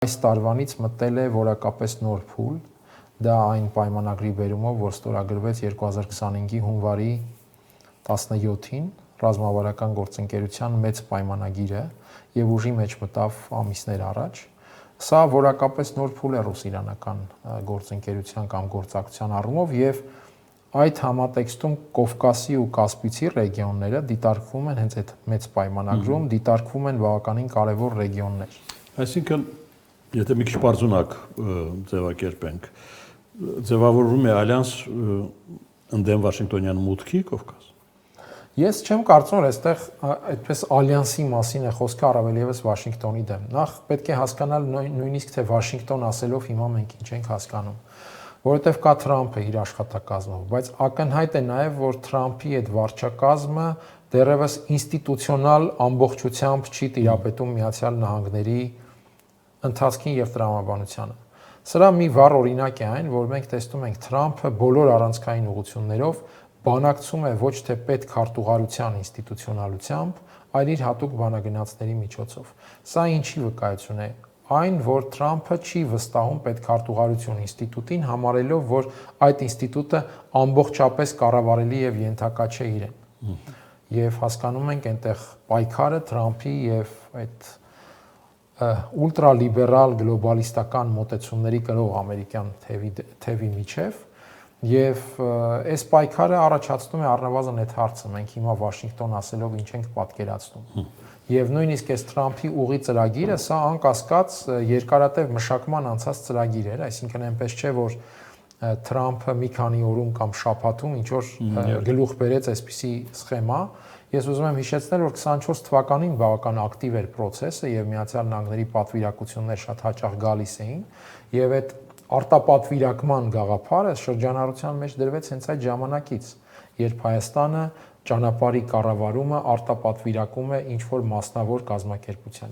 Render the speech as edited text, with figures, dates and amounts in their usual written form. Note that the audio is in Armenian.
Այս տարվանից մտել է որակապես նոր փուլ, դա այն պայմանագրի բերումով, որ ստորագրվեց 2025-ի հունվարի 17-ին ռազմավարական գործընկերության մեծ պայմանագիրը եւ ուժի մեջ մտավ ամիսներ առաջ։ Սա որակապես նոր փուլ է ռուս-իրանական գործընկերության կամ գործակցության առումով եւ այդ համատեքստում Կովկասի ու Կասպիցի ռեգիոնները դիտարկվում են հենց այդ մեծ պայմանագրում, դիտարկվում են բավականին կարևոր ռեգիոններ։ Այսինքն, եթե մի քիչ բարձունակ ձևակերպենք, ձևավորվում է ալյանս ընդդեմ Վաշինգտոնյան մուտքի Կովկաս։ Ես չեմ կարծում, որ այստեղ այդպես ալյանսի մասին է խոսքը առավել եւս Վաշինգտոնի դեմ։ Նախ պետք է հասկանալ նույնիսկ թե Վաշինգտոն ասելով հիմա մենք ինչ ենք հասկանում, որովհետեւ կա Թրամփը իր աշխատակազմով, բայց ակնհայտ է նաեւ, որ Թրամփի այդ վարչակազմը դեռևս ինստիտուցիոնալ ամբողջությամբ չի տիրապետում Միացյալ Նահանգների ընթացքին եւ տրամաբանությանը։ Սրա մի վառ օրինակ է այն, որ մենք տեսնում ենք Թրամփը բոլոր առանցքային ուղղություններով բանակցում է ոչ թե պետքարտուղարության ինստիտուցիոնալությամբ, այլ իր հատուկ բանագնացների միջոցով։ Սա ինչի վկայություն է։ Այն, որ Թրամփը չի վստահում պետքարտուղարություն ինստիտուտին, համարելով, որ այդ ինստիտուտը ամբողջապես կառավարելի եւ ենթակա չէ իրեն։ Եվ հասկանում ենք այնտեղ պայքարը Թրամփի եւ այդ ուլտրալիբերալ գլոբալիստական մոտեցումների կրող ամերիկյան թևի միջև եւ այս պայքարը առաջացնում է առնվազն այդ հարցը մենք հիմա Վաշինգտոն ասելով ինչ ենք պատկերացնում եւ նույնիսկ այս Թրամփի ուղի ծրագիրը սա անկասկած երկարատև մշակման անցած ծրագիր էր, այսինքն այնպես չէ որ Թրամփը մի քանի օրում կամ շաբաթում ինչ որ գլուխ բերեց այսպիսի սխեմա։ Ես ուզում եմ հիշեցնել, որ 24 թվականին բավական ակտիվ էր process-ը եւ Միացյալ Նահանգների պատվիրակություններ շատ հաճախ գալիս էին եւ այդ արտապատվիրակման գաղափարը շրջանառության մեջ դրվեց հենց այդ ժամանակից, երբ Հայաստանը ճանապարհի կառավարումը արտապատվիրակում է ինչ որ մասնավոր կազմակերպության։